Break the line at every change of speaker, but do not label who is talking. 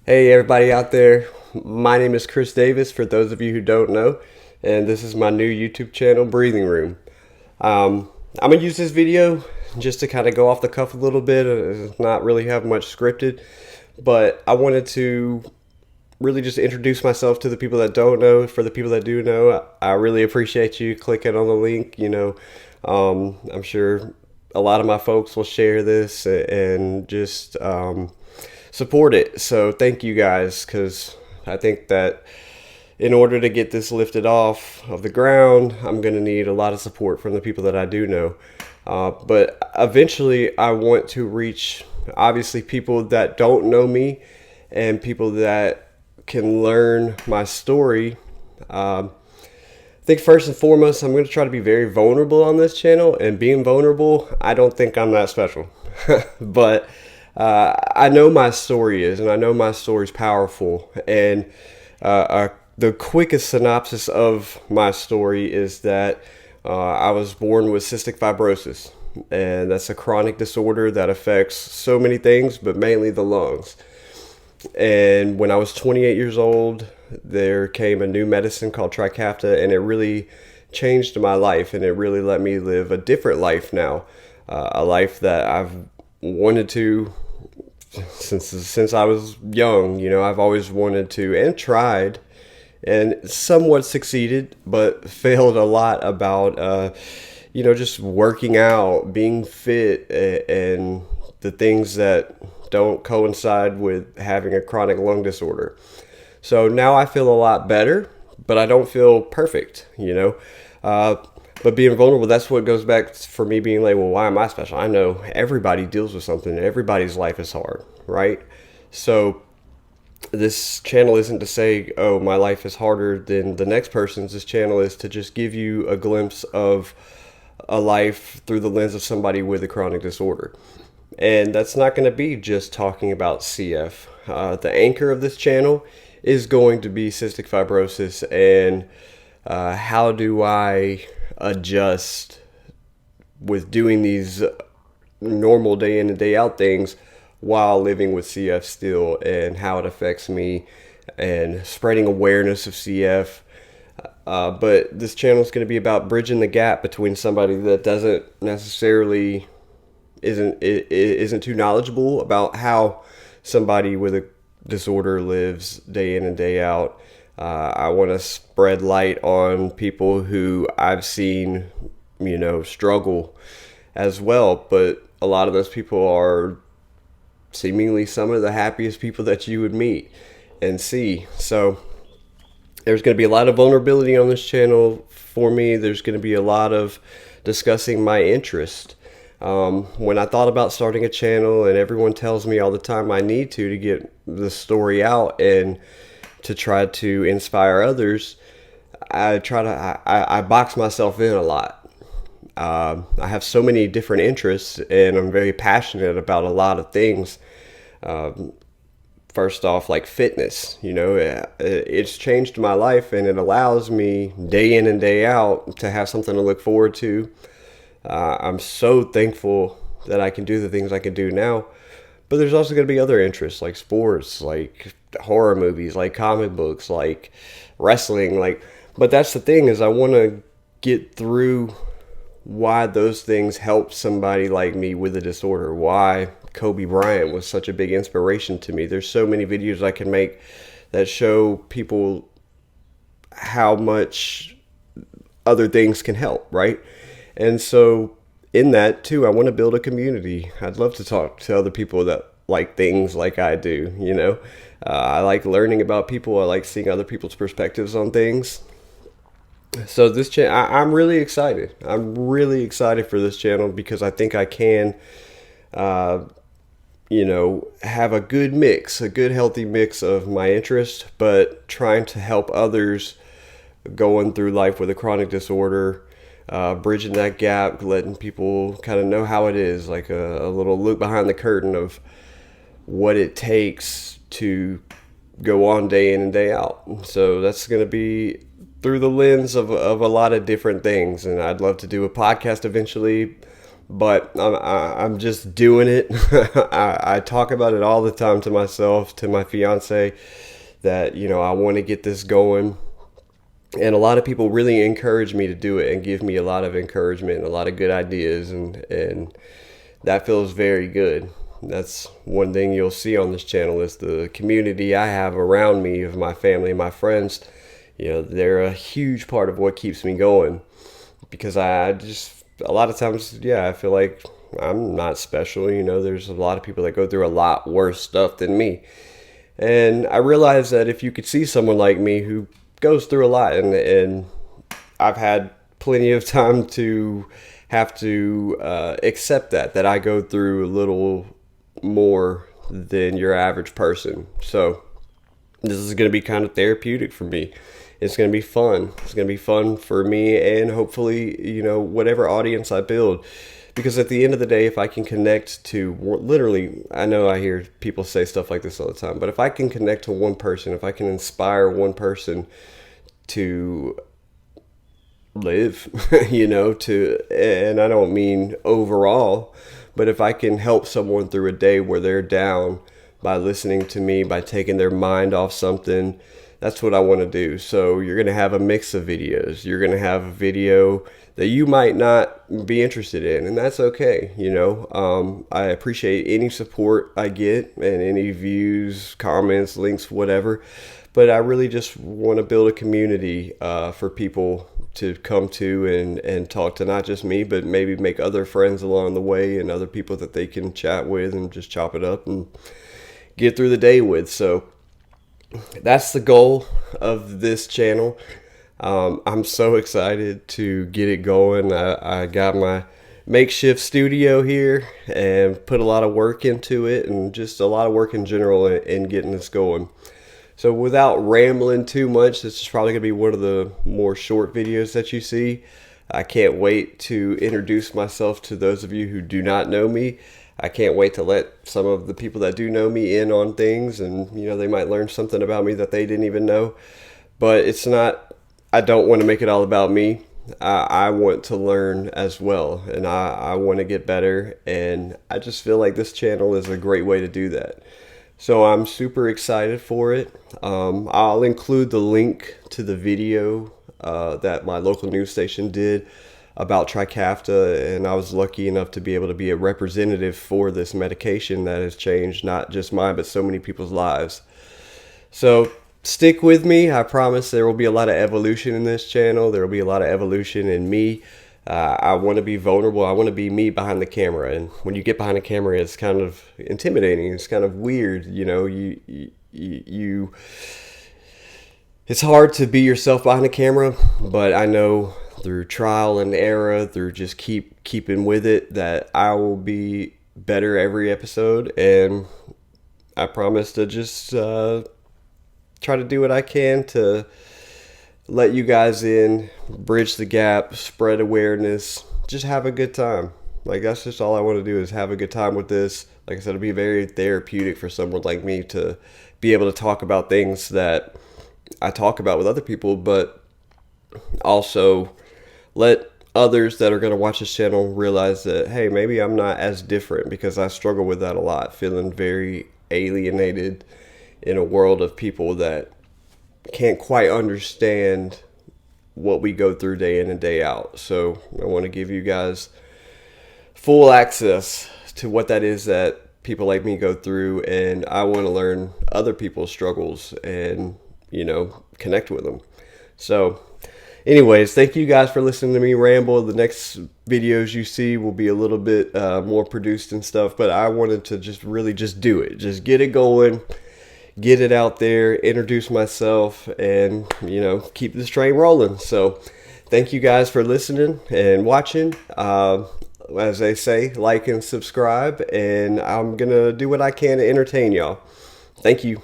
Hey, everybody out there. My name is Chris Davis, for those of you who don't know, and this is my new YouTube channel, Breathing Room. I'm going to use this video just to kind of go off the cuff a little bit, not really have much scripted, but I wanted to really just introduce myself to the people that don't know. For the people that do know, I really appreciate you clicking on the link. I'm sure a lot of my folks will share this and just support it. So thank you guys, because I think that in order to get this lifted off of the ground, I'm going to need a lot of support from the people that I do know. But eventually, I want to reach obviously people that don't know me and people that can learn my story. I think first and foremost, I'm going to try to be very vulnerable on this channel. And being vulnerable, I don't think I'm that special. But I know my story is, and I know my story is powerful. And the quickest synopsis of my story is that I was born with cystic fibrosis. And that's a chronic disorder that affects so many things, but mainly the lungs. And when I was 28 years old, there came a new medicine called Trikafta, and it really changed my life, and it really let me live a different life now, a life that I've wanted to since I was young. I've always wanted to and tried, and somewhat succeeded, but failed a lot about just working out, being fit, and the things that don't coincide with having a chronic lung disorder. So now I feel a lot better, but I don't feel perfect. But being vulnerable, that's what goes back for me being like, well, why am I special? I know everybody deals with something. Everybody's life is hard, right? So this channel isn't to say, oh, my life is harder than the next person's. This channel is to just give you a glimpse of a life through the lens of somebody with a chronic disorder. And that's not going to be just talking about CF. The anchor of this channel is going to be cystic fibrosis, and how do I adjust with doing these normal day in and day out things while living with CF still, and how it affects me, and spreading awareness of CF. But this channel is going to be about bridging the gap between somebody that doesn't necessarily isn't too knowledgeable about how somebody with a disorder lives day in and day out. I want to spread light on people who I've seen, struggle as well. But a lot of those people are seemingly some of the happiest people that you would meet and see. So there's going to be a lot of vulnerability on this channel for me. There's going to be a lot of discussing my interest. When I thought about starting a channel, and everyone tells me all the time I need to get the story out and to try to inspire others, I box myself in a lot. I have so many different interests, and I'm very passionate about a lot of things. First off, like fitness, it's changed my life, and it allows me day in and day out to have something to look forward to. I'm so thankful that I can do the things I can do now. But there's also going to be other interests like sports, like horror movies, like comic books, like wrestling. But that's the thing, is I want to get through why those things help somebody like me with a disorder. Why Kobe Bryant was such a big inspiration to me. There's so many videos I can make that show people how much other things can help, right? And so in that too, I want to build a community. I'd love to talk to other people that like things like I do. I like learning about people. I like seeing other people's perspectives on things. So this channel, I'm really excited. I'm really excited for this channel, because I think I can, have a good mix, a good healthy mix of my interest, but trying to help others going through life with a chronic disorder. Bridging that gap, letting people kind of know how it is, like a little look behind the curtain of what it takes to go on day in and day out. So that's going to be through the lens of a lot of different things. And I'd love to do a podcast eventually, but I'm just doing it. I talk about it all the time to myself, to my fiance, that, you know, I want to get this going. And a lot of people really encourage me to do it and give me a lot of encouragement and a lot of good ideas. And that feels very good. That's one thing you'll see on this channel is the community I have around me of my family and my friends. You know, they're a huge part of what keeps me going, because I just, a lot of times, yeah, I feel like I'm not special. You know, there's a lot of people that go through a lot worse stuff than me. And I realize that if you could see someone like me who goes through a lot, and I've had plenty of time to have to accept that I go through a little more than your average person. So this is going to be kind of therapeutic for me. It's going to be fun. It's going to be fun for me, and hopefully, you know, whatever audience I build. Because at the end of the day, if I can connect to, literally, I know I hear people say stuff like this all the time, but if I can connect to one person, if I can inspire one person to live, you know, and I don't mean overall, but if I can help someone through a day where they're down by listening to me, by taking their mind off something, that's what I want to do. So you're going to have a mix of videos. You're going to have a video that you might not be interested in, and that's okay. You know, I appreciate any support I get and any views, comments, links, whatever. But I really just want to build a community for people to come to and talk to, not just me, but maybe make other friends along the way and other people that they can chat with and just chop it up and get through the day with. So that's the goal of this channel. I'm so excited to get it going. I got my makeshift studio here and put a lot of work into it, and just a lot of work in general in getting this going. So without rambling too much, this is probably going to be one of the more short videos that you see. I can't wait to introduce myself to those of you who do not know me. I can't wait to let some of the people that do know me in on things, and you know, they might learn something about me that they didn't even know. But it's not, I don't want to make it all about me. I want to learn as well, and I want to get better, and I just feel like this channel is a great way to do that. So I'm super excited for it. I'll include the link to the video that my local news station did about Trikafta, and I was lucky enough to be able to be a representative for this medication that has changed not just mine, but so many people's lives. So stick with me. I promise there will be a lot of evolution in this channel. There will be a lot of evolution in me. I want to be vulnerable. I want to be me behind the camera. And when you get behind the camera, it's kind of intimidating. It's kind of weird. You know, it's hard to be yourself behind the camera, but I know through trial and error, through just keeping with it, that I will be better every episode. And I promise to just try to do what I can to let you guys in, bridge the gap, spread awareness, just have a good time. Like, that's just all I want to do, is have a good time with this. Like I said, it'll be very therapeutic for someone like me to be able to talk about things that I talk about with other people, but also let others that are going to watch this channel realize that, hey, maybe I'm not as different, because I struggle with that a lot, feeling very alienated in a world of people that can't quite understand what we go through day in and day out. So I want to give you guys full access to what that is that people like me go through, and I want to learn other people's struggles and, you know, connect with them. So anyways, thank you guys for listening to me ramble. The next videos you see will be a little bit more produced and stuff, but I wanted to just really just do it, just get it going, get it out there, introduce myself, and, you know, keep this train rolling. So thank you guys for listening and watching. As they say, like and subscribe, and I'm gonna do what I can to entertain y'all. Thank you.